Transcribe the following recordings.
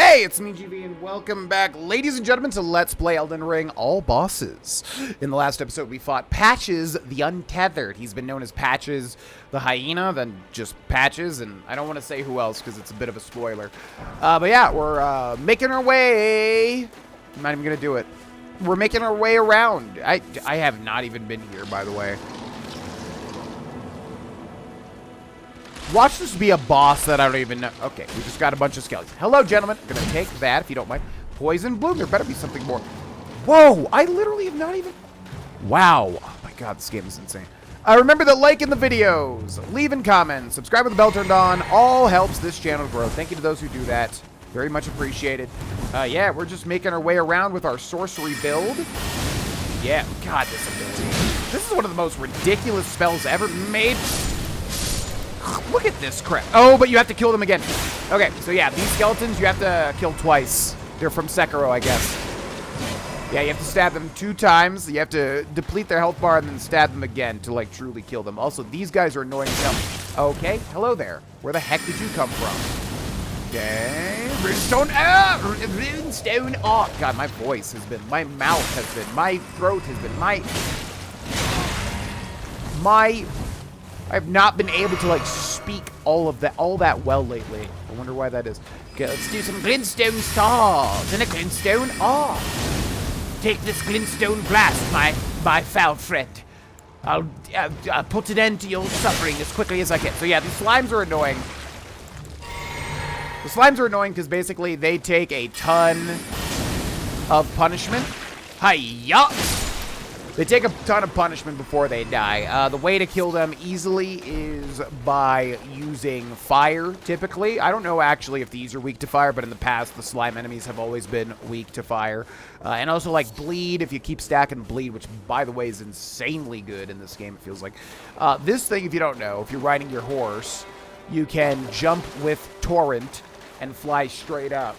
Hey, it's me, GB, and welcome back, ladies and gentlemen, to Let's Play Elden Ring All Bosses. In the last episode, we fought Patches the Untethered. He's been known as Patches the Hyena, then just Patches, and I don't want to say who else because it's a bit of a spoiler. But yeah, we're making our way. I'm not even going to do it. We're making our way around. I have not even been here, by the way. Watch this be a boss that I don't even know. Okay, we just got a bunch of skeletons. Hello, gentlemen. I'm gonna take that, if you don't mind. Poison bloom. There better be something more. Whoa, I literally have not even... Wow. Oh, my God, this game is insane. Remember to like in the videos, leaving comments, subscribe with the bell turned on. All helps this channel grow. Thank you to those who do that. Very much appreciated. Yeah, we're just making our way around with our sorcery build. Yeah, God, this ability. This is one of the most ridiculous spells ever made. Look at this crap. Oh, but you have to kill them again. Okay, so yeah, these skeletons you have to kill twice. They're from Sekiro, I guess. Yeah, you have to stab them 2 times. You have to deplete their health bar and then stab them again to, like, truly kill them. Also, these guys are annoying as hell. Okay, hello there. Where the heck did you come from? Okay, Runestone. Runestone. Oh, God, my voice has been, my mouth has been, my throat has been, I've not been able to, like, speak all that well lately. I wonder why that is. Okay, let's do some glintstone stars and a glintstone. Oh, take this glintstone blast, my foul friend. I'll put an end to your suffering as quickly as I can. So yeah, the slimes are annoying. The slimes are annoying because basically they take a ton of punishment. Hi-ya! They take a ton of punishment before they die. The way to kill them easily is by using fire, typically. I don't know actually if these are weak to fire, but in the past, the slime enemies have always been weak to fire. And also, like, bleed, if you keep stacking bleed, which, by the way, is insanely good in this game, it feels like. This thing, if you don't know, if you're riding your horse, you can jump with Torrent and fly straight up.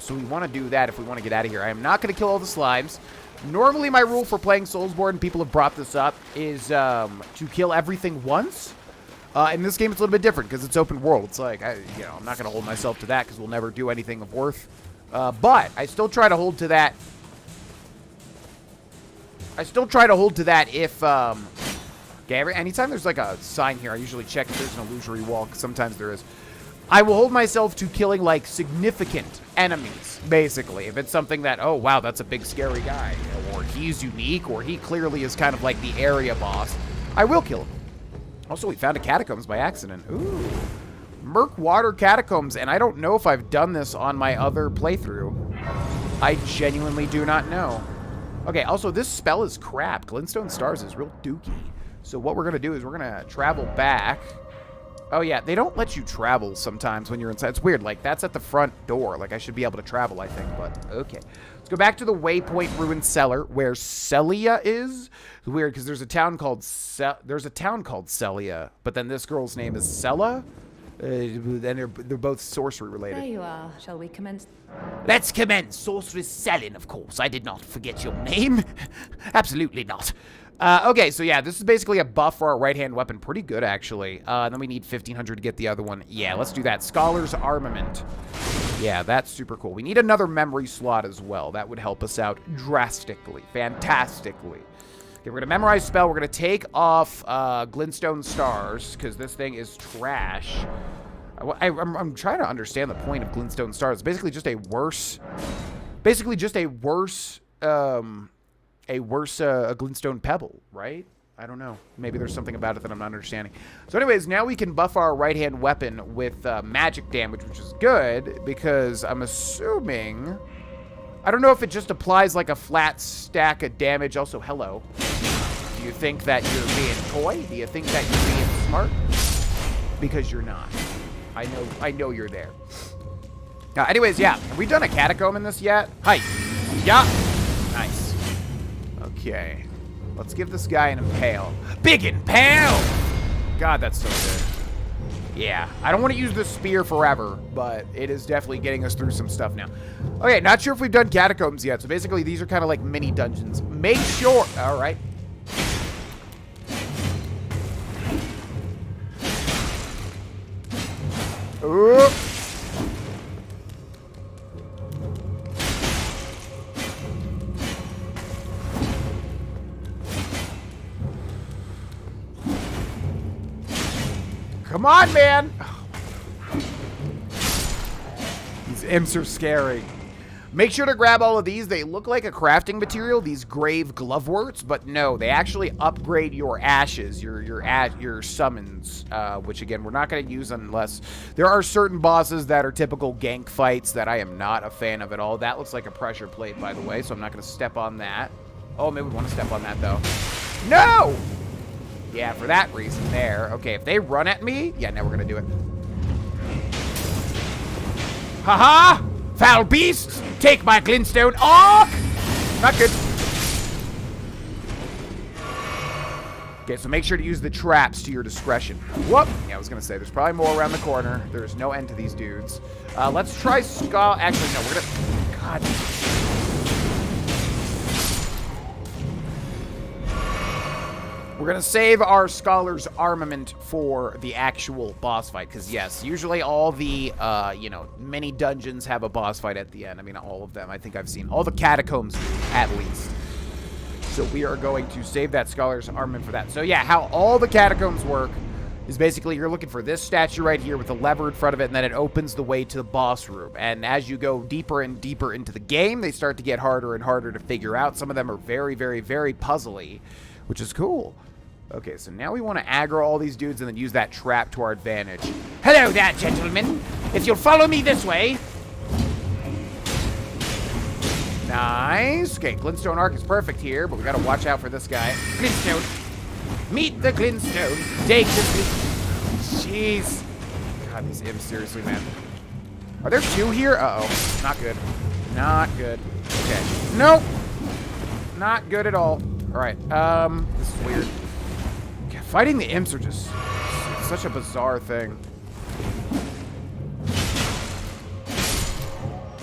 So we want to do that if we want to get out of here. I am not going to kill all the slimes. Normally, my rule for playing Soulsborne, and people have brought this up, is to kill everything once. In this game, it's a little bit different because it's open world. It's like, I'm not going to hold myself to that because we'll never do anything of worth. But I still try to hold to that. If, okay, anytime there's like a sign here, I usually check if there's an illusory wall, because sometimes there is. I will hold myself to killing, like, significant enemies, basically. If it's something that, oh, wow, that's a big, scary guy, or he's unique, or he clearly is kind of like the area boss, I will kill him. Also, we found a catacombs by accident. Ooh. Murkwater Catacombs, and I don't know if I've done this on my other playthrough. I genuinely do not know. Okay, also, this spell is crap. Glintstone Stars is real dookie. So what we're going to do is we're going to travel back. Oh, yeah, they don't let you travel sometimes when you're inside. It's weird. Like, that's at the front door. Like, I should be able to travel, I think, but okay. Let's go back to the Waypoint Ruined Cellar, where Celia is. It's weird, because there's a town called Celia, but then this girl's name is Sella, and they're both sorcery related. There you are. Shall we commence? Let's commence. Sorceress Sellen, of course. I did not forget your name. Absolutely not. Okay, so yeah, this is basically a buff for our right-hand weapon. Pretty good, actually. Then we need 1,500 to get the other one. Yeah, let's do that. Scholar's Armament. Yeah, that's super cool. We need another memory slot as well. That would help us out drastically, fantastically. Okay, we're going to memorize spell. We're going to take off Glintstone Stars, because this thing is trash. I'm trying to understand the point of Glintstone Stars. It's basically just a worse... a Glintstone Pebble, right? I don't know. Maybe there's something about it that I'm not understanding. So anyways, now we can buff our right-hand weapon with magic damage, which is good, because I'm assuming... I don't know if it just applies like a flat stack of damage. Also, hello. Do you think that you're being coy? Do you think that you're being smart? Because you're not. I know you're there. Anyways, yeah. Have we done a catacomb in this yet? Hi. Yeah. Nice. Okay, let's give this guy an impale. Big impale! God, that's so good. Yeah, I don't want to use this spear forever, but it is definitely getting us through some stuff now. Okay, not sure if we've done catacombs yet, so basically these are kind of like mini dungeons. Make sure... All right. Ooh. Come on, man. These imps are scary. Make sure to grab all of these. They look like a crafting material, these grave gloveworts, but no, they actually upgrade your ashes, your summons, which again, we're not going to use unless there are certain bosses that are typical gank fights that I am not a fan of at all. That looks like a pressure plate, by the way, so I'm not going to step on that. Oh, maybe we want to step on that, though. No! Yeah, for that reason there. Okay, if they run at me, yeah, now we're going to do it. Haha! Foul beasts, take my glintstone off! Not good. Okay, so make sure to use the traps to your discretion. Whoop! Yeah, I was gonna say, there's probably more around the corner. There's no end to these dudes. Let's try Skull. Actually, no, we're gonna... God. We're going to save our Scholar's Armament for the actual boss fight. Because, yes, usually all the, many dungeons have a boss fight at the end. I mean, all of them. I think I've seen all the catacombs, at least. So we are going to save that Scholar's Armament for that. So, yeah, how all the catacombs work is basically you're looking for this statue right here with a lever in front of it, and then it opens the way to the boss room. And as you go deeper and deeper into the game, they start to get harder and harder to figure out. Some of them are very, very, very puzzly, which is cool. Okay, so now we want to aggro all these dudes and then use that trap to our advantage. Hello there, gentlemen. If you'll follow me this way. Nice. Okay, Glintstone Arc is perfect here, but we got to watch out for this guy. Glintstone. Meet the Glintstone. Take this. Jeez. God, these imps, seriously, man. Are there two here? Uh-oh. Not good. Not good. Okay. Nope. Not good at all. All right. This is weird. Fighting the imps are just such a bizarre thing.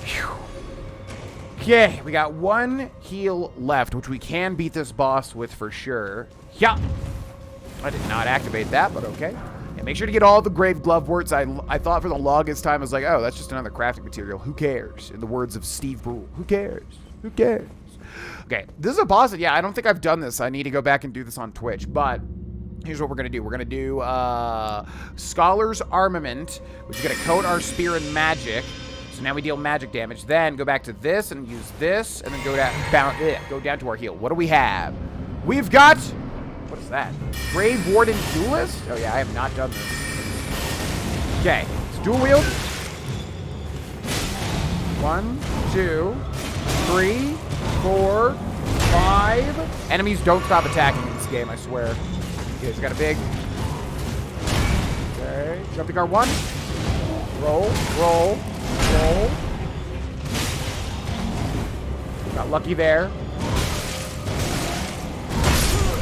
Whew. Okay, we got one heal left, which we can beat this boss with for sure. Yeah. I did not activate that, but okay. And make sure to get all the grave gloveworts. I thought for the longest time, I was like, oh, that's just another crafting material. Who cares? In the words of Steve Brule. Who cares? Who cares? Okay, this is a boss that, yeah, I don't think I've done this. I need to go back and do this on Twitch, but... here's what we're going to do. We're going to do Scholar's Armament, which is going to coat our spear in magic. So now we deal magic damage. Then go back to this and use this, and then go down to our heal. What do we have? We've got... what is that? Grave Warden Duelist? Oh, yeah, I have not done this. Okay, let's dual wield. 1, 2, 3, 4, 5. Enemies don't stop attacking in this game, I swear. Okay, he's got a big... okay, jumping guard 1. Roll, roll, roll. Got lucky there.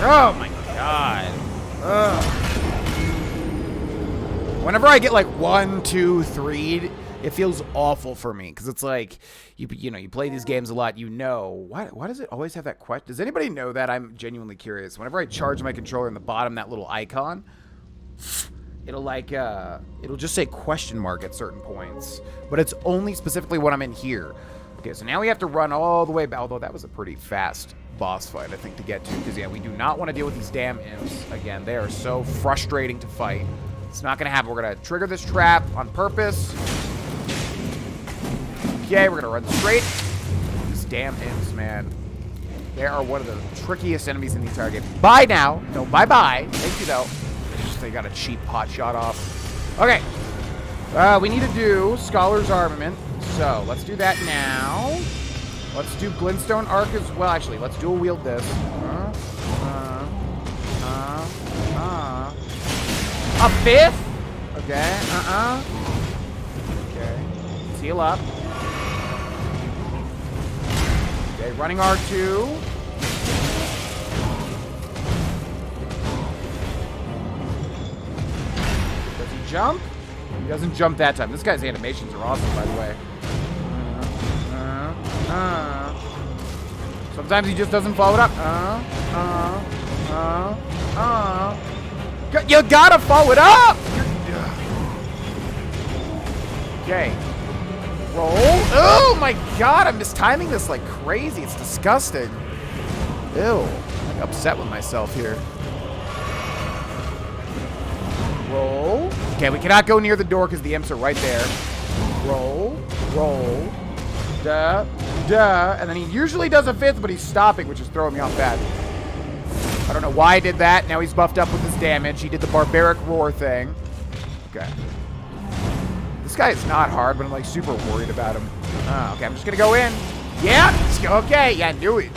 Oh my god. Ugh. Whenever I get like 1, 2, 3, it feels awful for me because it's like you play these games a lot. Why does it always have that question? Does anybody know that? I'm genuinely curious. Whenever I charge my controller in the bottom, that little icon, it'll like it'll just say question mark at certain points, but it's only specifically when I'm in here. Okay, so now we have to run all the way back. Although that was a pretty fast boss fight, I think, to get to, because yeah, we do not want to deal with these damn imps again. They are so frustrating to fight. It's not gonna happen. We're gonna trigger this trap on purpose. Okay, we're gonna run straight. These damn imps, man. They are one of the trickiest enemies in the entire game. Bye now. No, bye-bye. Thank you, though. They got a cheap pot shot off. Okay. We need to do Scholar's Armament. So, let's do that now. Let's do Glintstone Arc as well. Actually, let's dual wield this. A fifth? Okay. Okay. Let's heal up. Okay, running R2. Does he jump? He doesn't jump that time. This guy's animations are awesome, by the way. Sometimes he just doesn't follow it up. You gotta follow it up! Okay. Roll. Oh my god, I'm mistiming this like crazy. It's disgusting. Ew. I'm like upset with myself here. Roll. Okay, we cannot go near the door because the imps are right there. Roll, roll, duh, duh. And then he usually does a 5th, but he's stopping, which is throwing me off bad. I don't know why I did that. Now he's buffed up with his damage. He did the barbaric roar thing. Okay. This guy is not hard, but I'm like super worried about him. Okay, I'm just gonna go in. Yeah, okay, yeah, I knew it.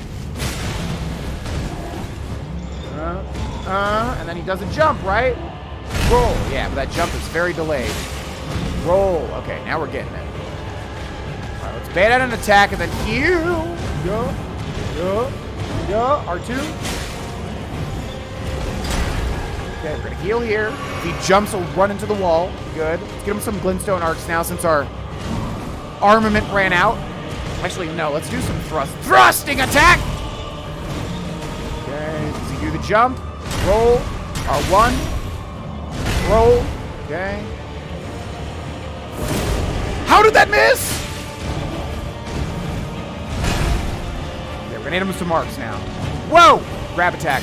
And then he does a jump, right? Roll, yeah, but that jump is very delayed. Roll, okay, now we're getting it. All right, let's bait out an attack and then heal. R2. Okay, we're gonna heal here. If he jumps, he'll run into the wall. Good. Let's get him some glintstone arcs now since our armament ran out. Actually, no, let's do some thrusting attack! Okay, does he do the jump? Roll. R1. Roll. Okay. How did that miss? Okay, we're gonna hit him with some arcs now. Whoa! Grab attack.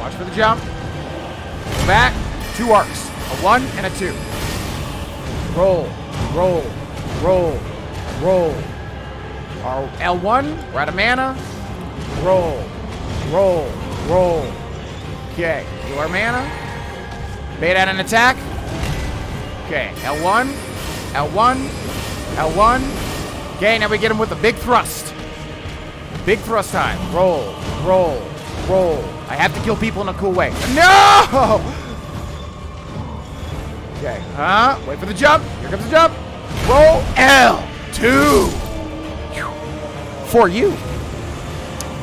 Watch for the jump. Go back. 2 arcs. A 1 and a 2. Roll. Roll. Roll. Roll. Our L1. We're out of mana. Roll. Roll. Roll. Okay. Heal our mana. Bait out an attack. Okay. L1. L1. L1. Okay, now we get him with a big thrust. Big thrust time. Roll. Roll. Roll. I have to kill people in a cool way. No! Okay. Wait for the jump. Here comes the jump. Roll. L2. For you.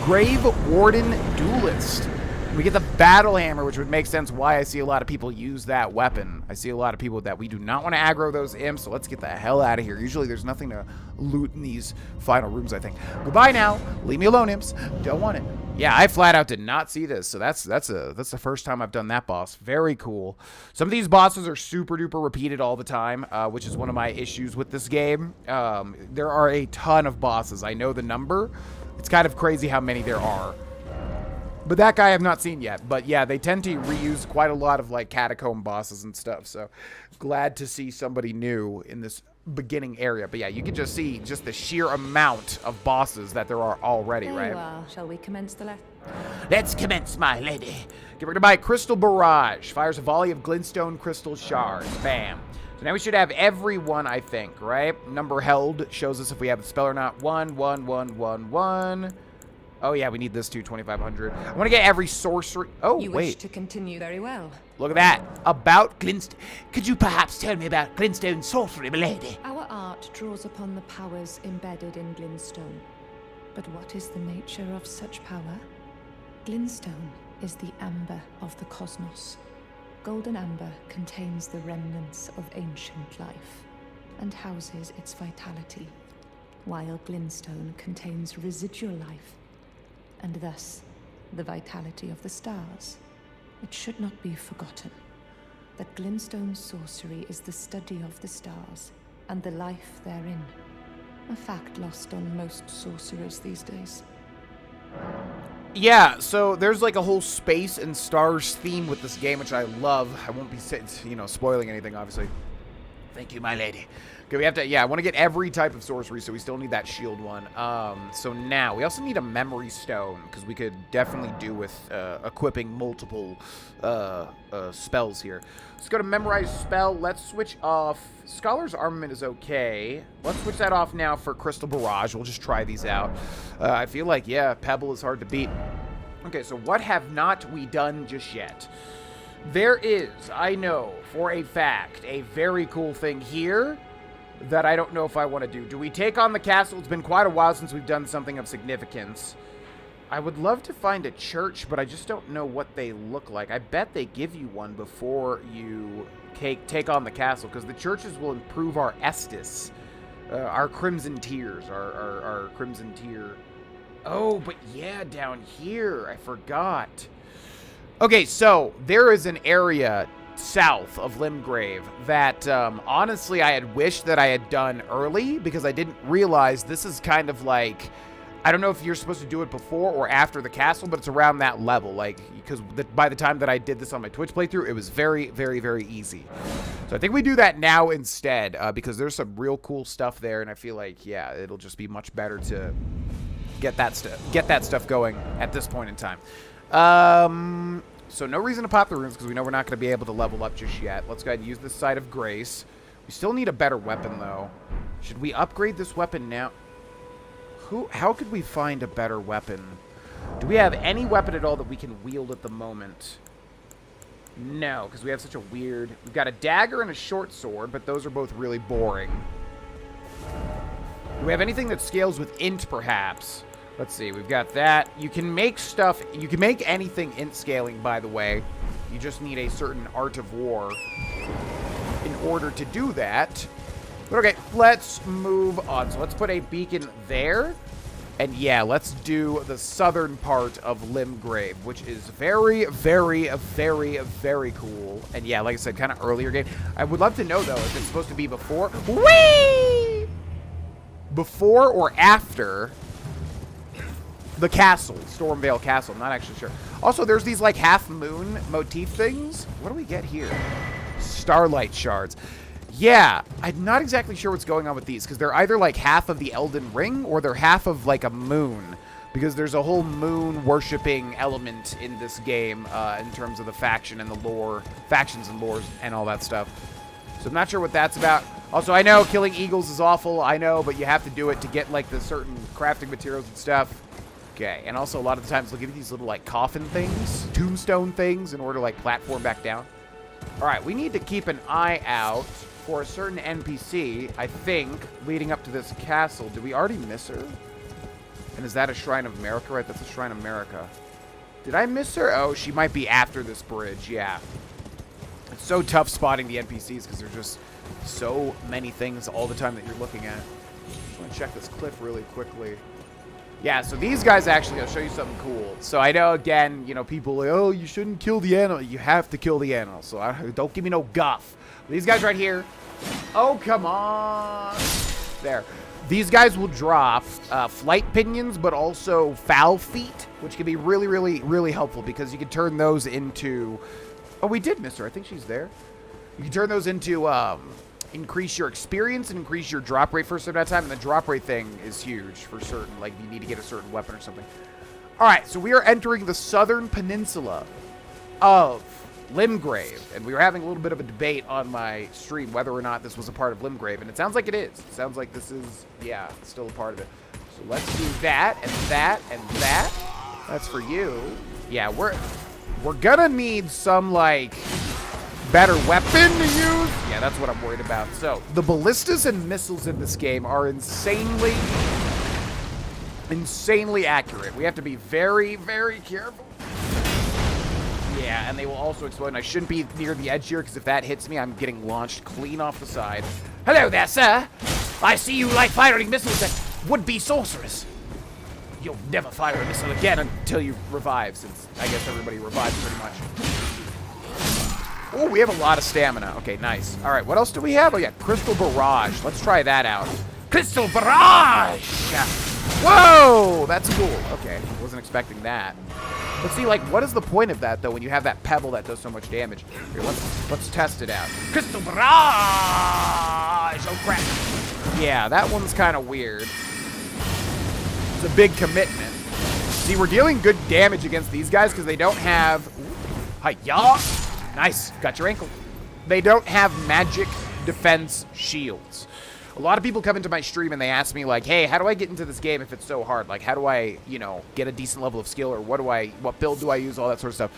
Grave Warden Duelist. We get the Battle Hammer, which would make sense why I see a lot of people use that weapon. I see a lot of people that we do not want to aggro those imps, so let's get the hell out of here. Usually there's nothing to loot in these final rooms, I think. Goodbye now. Leave me alone, imps. Don't want it. Yeah, I flat out did not see this, so that's the first time I've done that boss. Very cool. Some of these bosses are super duper repeated all the time, which is one of my issues with this game. There are a ton of bosses. I know the number. It's kind of crazy how many there are. But that guy I've not seen yet. But yeah, they tend to reuse quite a lot of like catacomb bosses and stuff. So glad to see somebody new in this beginning area. But yeah, you can just see just the sheer amount of bosses that there are already, there right? You are. Shall we commence the lesson? Let's commence, my lady. Get ready to buy Crystal Barrage. Fires a volley of glintstone crystal shards. Bam. So now we should have every one, I think, right? Number held shows us if we have the spell or not. 1, 1, 1, 1, 1. Oh, yeah, we need this too, 2,500. I want to get every sorcery. Oh, you wait. wish to continue very well. Look at that. About glintstone. Could you perhaps tell me about glintstone sorcery, milady? Our art draws upon the powers embedded in glintstone. But what is the nature of such power? Glintstone is the amber of the cosmos. Golden amber contains the remnants of ancient life and houses its vitality, while glintstone contains residual life and thus the vitality of the stars. It should not be forgotten that glintstone sorcery is the study of the stars and the life therein, a fact lost on most sorcerers these days. Yeah, so there's like a whole space and stars theme with this game, which I love. I won't be, spoiling anything, obviously. Thank you, my lady. Okay, we have to, I want to get every type of sorcery, so we still need that shield one. So now, we also need a memory stone, because we could definitely do with equipping multiple spells here. Let's go to memorize spell. Let's switch off. Scholar's Armament is okay. Let's switch that off now for Crystal Barrage. We'll just try these out. I feel like, Pebble is hard to beat. Okay, so what have not we done just yet? There is, I know for a fact, a very cool thing here that I don't know if I want to do. Do we take on the castle? It's been quite a while since we've done something of significance. I would love to find a church, but I just don't know what they look like. I bet they give you one before you take on the castle, because the churches will improve our Estus, our Crimson Tears, our Crimson Tier. Oh, but yeah, down here, I forgot. Okay, so there is an area south of Limgrave that honestly I had wished that I had done early, because I didn't realize this is kind of like I don't know if you're supposed to do it before or after the castle, but it's around that level. Like, because by the time that I did this on my Twitch playthrough, it was very, very, very easy. So I think we do that now instead, because there's some real cool stuff there, and I feel like, yeah, it'll just be much better to get that stuff going at this point in time. So no reason to pop the runes because we know we're not going to be able to level up just yet. Let's go ahead and use this Side of Grace. We still need a better weapon, though. Should we upgrade this weapon now? How could we find a better weapon? Do we have any weapon at all that we can wield at the moment? No, because we have such a weird... We've got a dagger and a short sword, but those are both really boring. Do we have anything that scales with int, perhaps? Let's see, we've got that. You can make stuff... You can make anything int scaling, by the way. You just need a certain art of war in order to do that. But okay, let's move on. So let's put a beacon there. And yeah, let's do the southern part of Limgrave, which is very, very, very, very cool. And yeah, like I said, kind of earlier game. I would love to know, though, if it's supposed to be before... Whee! Before or after the castle, Stormvale Castle. I'm not actually sure. Also, there's these, like, half-moon motif things. What do we get here? Starlight shards. Yeah, I'm not exactly sure what's going on with these, because they're either, like, half of the Elden Ring, or they're half of, like, a moon. Because there's a whole moon-worshipping element in this game, in terms of the faction and the lore, factions and lores and all that stuff. So I'm not sure what that's about. Also, I know killing eagles is awful, I know, but you have to do it to get, like, the certain crafting materials and stuff. Okay, and also a lot of the times, look at these little, like, coffin things, tombstone things, in order to, like, platform back down. All right, we need to keep an eye out for a certain NPC, I think, leading up to this castle. Did we already miss her? And is that a Shrine of America? Right, that's a Shrine of America. Did I miss her? Oh, she might be after this bridge, yeah. It's so tough spotting the NPCs because there's just so many things all the time that you're looking at. Just want to check this cliff really quickly. Yeah, so these guys actually, I'll show you something cool. So I know, again, you know, people are like, oh, you shouldn't kill the animal. You have to kill the animal. So don't give me no guff. These guys right here. Oh, come on. There. These guys will drop flight pinions, but also foul feet, which can be really, really, really helpful because you can turn those into... Oh, we did miss her. I think she's there. You can turn those into... increase your experience and increase your drop rate for a certain time, and the drop rate thing is huge for certain. Like, you need to get a certain weapon or something. All right, so we are entering the southern peninsula of Limgrave, and we were having a little bit of a debate on my stream whether or not this was a part of Limgrave, and it sounds like it is. It sounds like this is, yeah, still a part of it. So let's do that, and that, and that. That's for you. Yeah, we're gonna need some, like... better weapon to use? Yeah, that's what I'm worried about. So, the ballistas and missiles in this game are insanely accurate. We have to be very, very careful. Yeah, and they will also explode. And I shouldn't be near the edge here, because if that hits me, I'm getting launched clean off the side. Hello there, sir. I see you like firing missiles at would-be sorcerers. You'll never fire a missile again until you revive, since I guess everybody revives pretty much. Oh, we have a lot of stamina. Okay, nice. All right, what else do we have? Oh, yeah, Crystal Barrage. Let's try that out. Crystal Barrage! Whoa, that's cool. Okay, wasn't expecting that. Let's see, like, what is the point of that, though, when you have that pebble that does so much damage? Here, let's test it out. Crystal Barrage! Oh, crap. Yeah, that one's kind of weird. It's a big commitment. See, we're dealing good damage against these guys because they don't have... Hi-ya! Nice. Got your ankle. They don't have magic defense shields. A lot of people come into my stream and they ask me, like, hey, how do I get into this game if it's so hard? Like, how do I, you know, get a decent level of skill, or what build do I use, all that sort of stuff.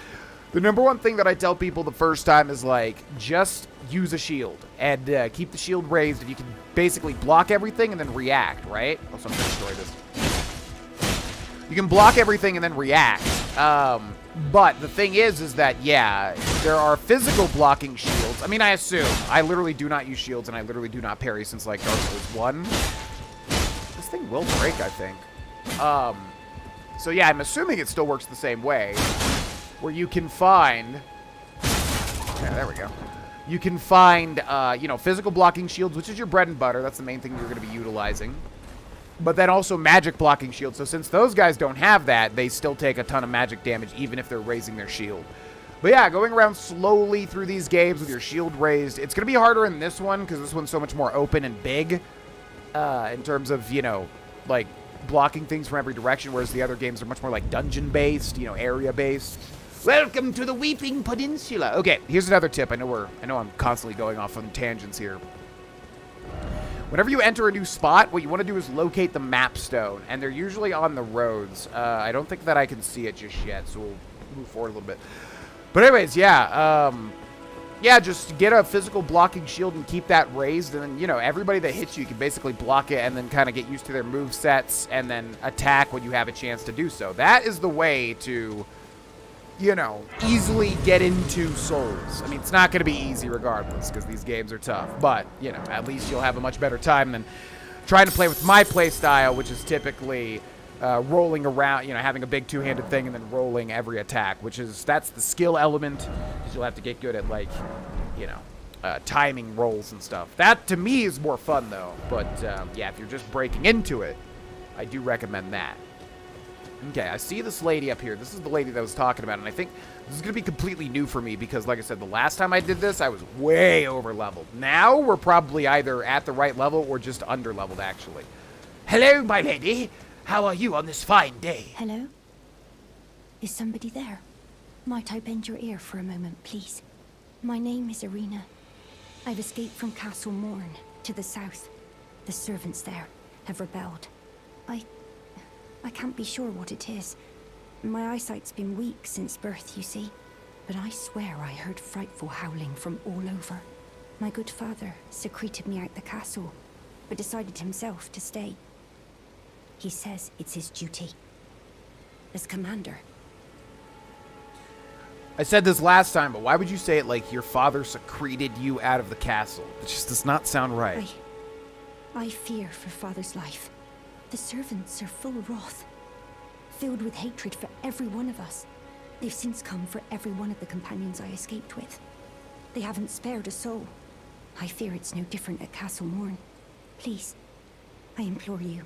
The number one thing that I tell people the first time is, like, just use a shield and keep the shield raised, and you can basically block everything and then react, right? Also, I'm going to destroy this. You can block everything and then react. But the thing is that, yeah, there are physical blocking shields. I mean, I assume. I literally do not use shields, and I literally do not parry since, like, Dark Souls 1. This thing will break, I think. So, yeah, I'm assuming it still works the same way. Where you can find... Yeah, there we go. You can find, you know, physical blocking shields, which is your bread and butter. That's the main thing you're going to be utilizing. but then also magic blocking shield. So since those guys don't have that, they still take a ton of magic damage even if they're raising their shield. But yeah, going around slowly through these games with your shield raised, it's going to be harder in this one because this one's so much more open and big in terms of, you know, like blocking things from every direction, whereas the other games are much more like dungeon-based, you know, area-based. Welcome to the Weeping Peninsula. Okay, here's another tip. I know I'm constantly going off on tangents here. Whenever you enter a new spot, what you want to do is locate the map stone, and they're usually on the roads. I don't think that I can see it just yet, so we'll move forward a little bit. But anyways, yeah, just get a physical blocking shield and keep that raised, and then, you know, everybody that hits you can basically block it and then kind of get used to their move sets and then attack when you have a chance to do so. That is the way to, you know, easily get into souls. I mean, it's not going to be easy regardless because these games are tough, but, you know, at least you'll have a much better time than trying to play with my play style, which is typically rolling around, you know, having a big two-handed thing and then rolling every attack, that's the skill element, because you'll have to get good at, like, you know, timing rolls and stuff. That, to me, is more fun, though. But, yeah, if you're just breaking into it, I do recommend that. Okay, I see this lady up here. This is the lady that I was talking about, and I think this is going to be completely new for me because, like I said, the last time I did this, I was way over-leveled. Now, we're probably either at the right level or just under-leveled, actually. Hello, my lady. How are you on this fine day? Hello? Is somebody there? Might I bend your ear for a moment, please? My name is Irina. I've escaped from Castle Morne to the south. The servants there have rebelled. I can't be sure what it is. My eyesight's been weak since birth, you see. But I swear I heard frightful howling from all over. My good father secreted me out the castle, but decided himself to stay. He says it's his duty. As commander. I said this last time, but why would you say it like your father secreted you out of the castle? It just does not sound right. I fear for father's life. The servants are full of wrath, filled with hatred for every one of us. They've since come for every one of the companions I escaped with. They haven't spared a soul. I fear it's no different at Castle Morne. Please, I implore you,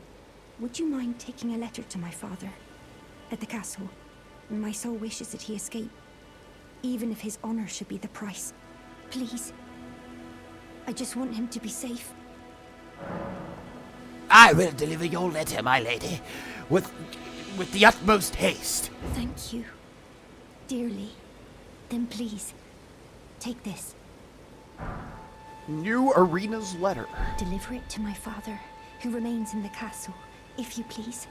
would you mind taking a letter to my father? At the castle, my soul wishes that he escape, even if his honor should be the price. Please. I just want him to be safe. I will deliver your letter, my lady, with the utmost haste. Thank you, dearly. Then please, take this. New Irina's letter. Deliver it to my father, who remains in the castle, if you please.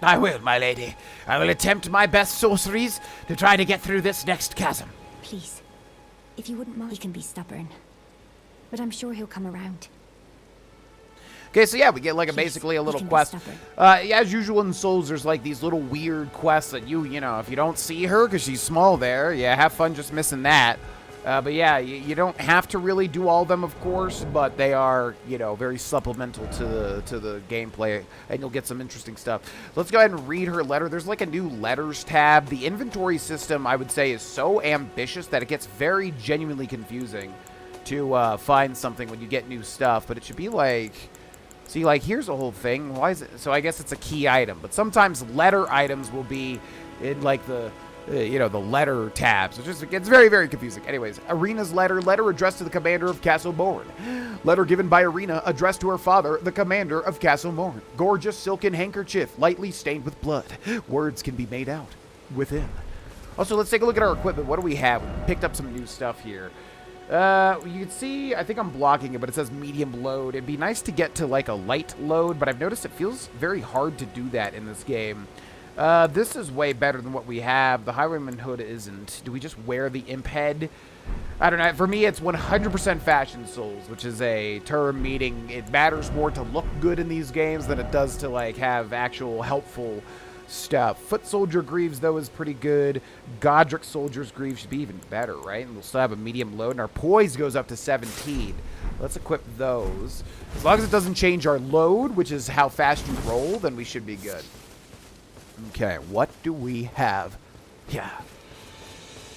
I will, my lady. I will attempt my best sorceries to try to get through this next chasm. Please, if you wouldn't mind. He can be stubborn, but I'm sure he'll come around. Okay, so yeah, we get like basically a little quest. As usual in Souls, there's like these little weird quests that you know, if you don't see her because she's small there, yeah, have fun just missing that. But yeah, you don't have to really do all of them, of course, but they are, you know, very supplemental to the gameplay, and you'll get some interesting stuff. Let's go ahead and read her letter. There's like a new letters tab. The inventory system, I would say, is so ambitious that it gets very genuinely confusing to find something when you get new stuff, but it should be like... See, like, here's a whole thing. Why is it? So I guess it's a key item. But sometimes letter items will be in, like, the, you know, the letter tabs. It gets very, very confusing. Anyways, Irina's letter addressed to the commander of Castle Morne. Letter given by Irina, addressed to her father, the commander of Castle Morne. Gorgeous silken handkerchief, lightly stained with blood. Words can be made out within. Also, let's take a look at our equipment. What do we have? We picked up some new stuff here. You can see, I think I'm blocking it, but it says medium load. It'd be nice to get to like a light load, but I've noticed it feels very hard to do that in this game. This is way better than what we have. The Highwayman hood isn't. Do we just wear the imp head? I don't know. For me, it's 100% fashion Souls, which is a term meaning it matters more to look good in these games than it does to like have actual helpful stuff. Foot Soldier Greaves, though, is pretty good. Godric Soldier's Greaves should be even better, right? And we'll still have a medium load, and our poise goes up to 17. Let's equip those. As long as it doesn't change our load, which is how fast you roll, then we should be good. Okay, what do we have? Yeah.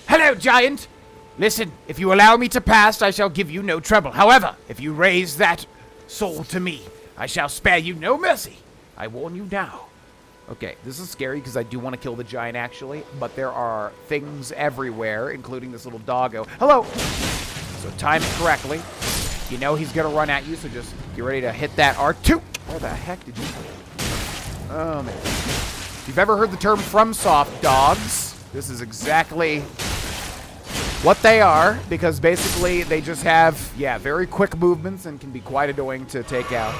Hello, giant! Listen, if you allow me to pass, I shall give you no trouble. However, if you raise that soul to me, I shall spare you no mercy. I warn you now. Okay, this is scary because I do want to kill the giant, actually. But there are things everywhere, including this little doggo. Hello! So time it correctly. You know he's going to run at you, so just get ready to hit that R2. Where the heck did you... Oh, man. If you've ever heard the term FromSoft dogs, this is exactly what they are, because basically they just have, yeah, very quick movements and can be quite annoying to take out.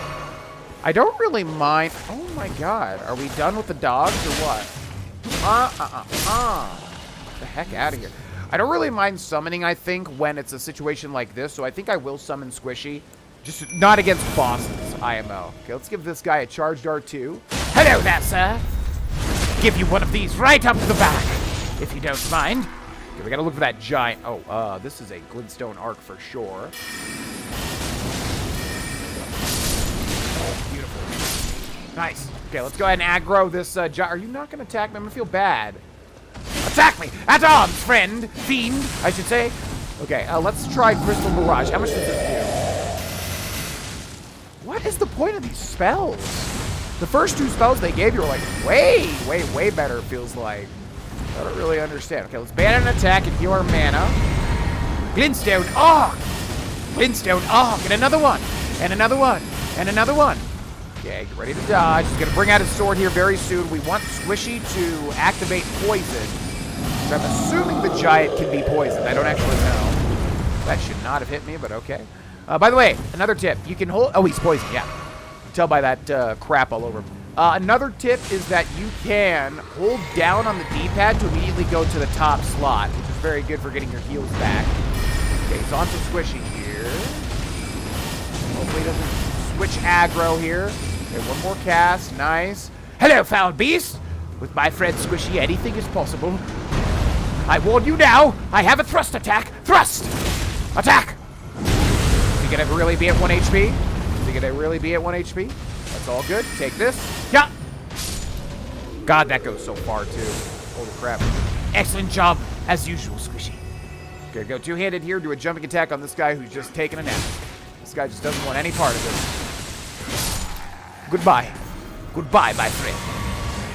I don't really mind. Oh my god, are we done with the dogs or what? Get the heck out of here. I don't really mind summoning, I think, when it's a situation like this, so I think I will summon Squishy. Just not against bosses, IMO. Okay, let's give this guy a charged R2. Hello there, sir. Give you one of these right up the back, if you don't mind. Okay, we gotta look for that giant. Oh, this is a glintstone arc for sure. Beautiful. Nice. Okay, let's go ahead and aggro this giant. Are you not gonna attack me? I'm gonna feel bad. Attack me! At arms, friend! Fiend, I should say. Okay, let's try Crystal Barrage. How much does this do? What is the point of these spells? The first two spells they gave you were like way better, it feels like. I don't really understand. Okay, let's ban an attack and heal our mana. Glintstone Arc! Glintstone Arc! And another one! And another one! And another one! Okay, get ready to dodge. He's going to bring out his sword here very soon. We want Squishy to activate poison. So I'm assuming the giant can be poisoned. I don't actually know. That should not have hit me, but okay. By the way, another tip. You can hold... Oh, he's poisoned, yeah. You can tell by that crap all over him. Another tip is that you can hold down on the D-pad to immediately go to the top slot, which is very good for getting your heals back. Okay, he's on to Squishy here. Hopefully he doesn't switch aggro here. Okay, one more cast. Nice. Hello, foul beast! With my friend Squishy, anything is possible. I warn you now, I have a thrust attack. Thrust! Attack! Is he gonna really be at 1 HP? Is he gonna really be at 1 HP? That's all good. Take this. Yeah! God, that goes so far, too. Holy crap. Excellent job, as usual, Squishy. Okay, go two-handed here, do a jumping attack on this guy who's just taking a nap. This guy just doesn't want any part of this. Goodbye. Goodbye, my friend.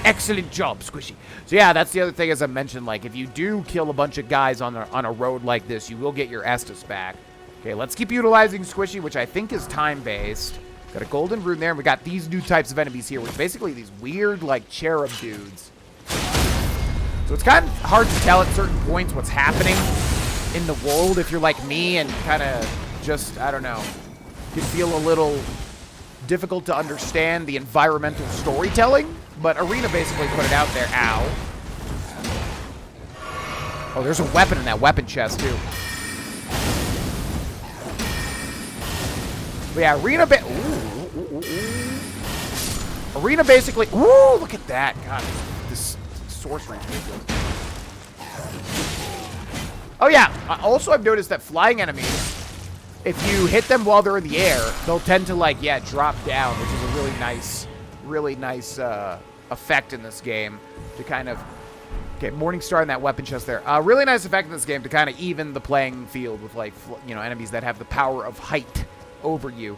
Excellent job, Squishy. So yeah, that's the other thing, as I mentioned, like, if you do kill a bunch of guys on a road like this, you will get your Estus back. Okay, let's keep utilizing Squishy, which I think is time-based. Got a golden rune there, and we got these new types of enemies here, which are basically these weird, like, cherub dudes. So it's kind of hard to tell at certain points what's happening in the world if you're like me and kind of just, I don't know, can feel a little difficult to understand the environmental storytelling. But Irina basically put it out there. Ow. Oh, there's a weapon in that weapon chest, too. But yeah, Irina Irina basically... Ooh, look at that. God, this sorcery is ridiculous. Oh, yeah. Also, I've noticed that flying enemies, if you hit them while they're in the air, they'll tend to, like, yeah, drop down, which is a really nice effect in this game to kind of... Okay, Morningstar in that weapon chest there. Really nice effect in this game to kind of even the playing field with, like, you know, enemies that have the power of height over you.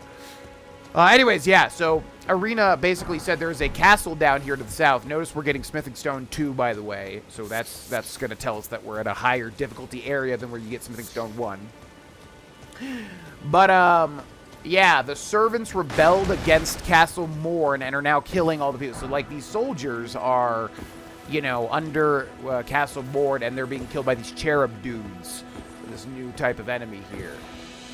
Anyways, yeah, so Irina basically said there's a castle down here to the south. Notice we're getting Smithing Stone 2, by the way. So that's going to tell us that we're at a higher difficulty area than where you get Smithing Stone 1. But, yeah, the servants rebelled against Castle Morne and are now killing all the people. So, like, these soldiers are, you know, under Castle Morne, and they're being killed by these cherub dudes. This new type of enemy here.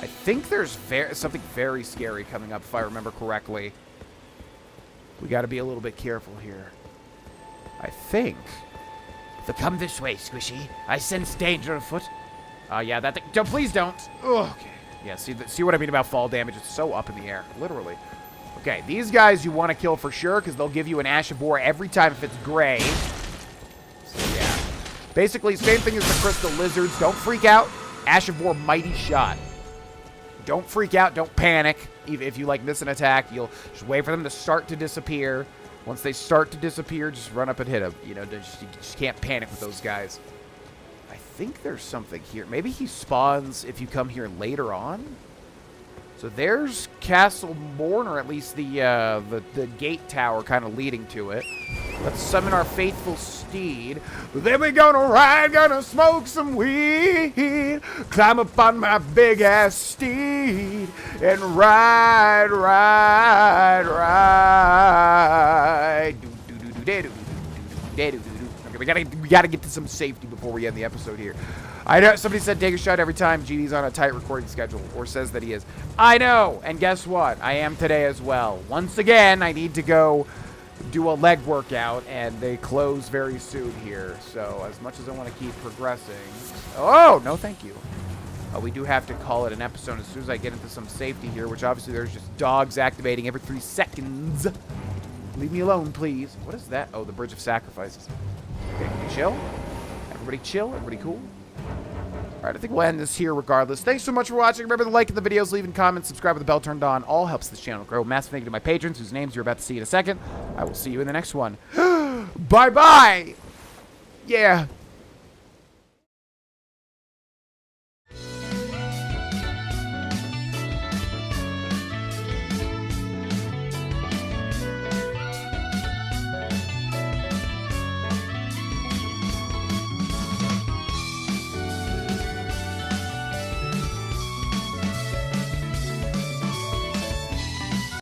I think there's something very scary coming up, if I remember correctly. We got to be a little bit careful here. I think. So come this way, Squishy. I sense danger afoot. Yeah, that thing. Please don't. Ugh, okay. Yeah, see what I mean about fall damage? It's so up in the air, literally. Okay, these guys you want to kill for sure because they'll give you an Ash of War every time if it's gray. So, yeah. Basically, same thing as the Crystal Lizards. Don't freak out. Ash of War, mighty shot. Don't freak out. Don't panic. If you, like, miss an attack, you'll just wait for them to start to disappear. Once they start to disappear, just run up and hit them. You know, you just can't panic with those guys. I think there's something here. Maybe he spawns if you come here later on? So there's Castle Morne, or at least the gate tower kind of leading to it. Let's summon our faithful steed. Then we gonna ride, gonna smoke some weed, climb up on my big ass steed, and ride. Okay, we gotta get to some safety before we end the episode here. I know somebody said take a shot every time GD's on a tight recording schedule, or says that he is. I know, and guess what? I am today as well. Once again, I need to go do a leg workout, and they close very soon here. So as much as I want to keep progressing, oh no, thank you. We do have to call it an episode as soon as I get into some safety here, which obviously there's just dogs activating every 3 seconds. Leave me alone, please. What is that? Oh, the Bridge of Sacrifices. Okay, can we chill? Everybody chill? Everybody cool? Alright, I think we'll end this here regardless. Thanks so much for watching. Remember to like the videos, leaving comments, subscribe with the bell turned on. All helps this channel grow. Massive thank you to my patrons, whose names you're about to see in a second. I will see you in the next one. Bye-bye! Yeah.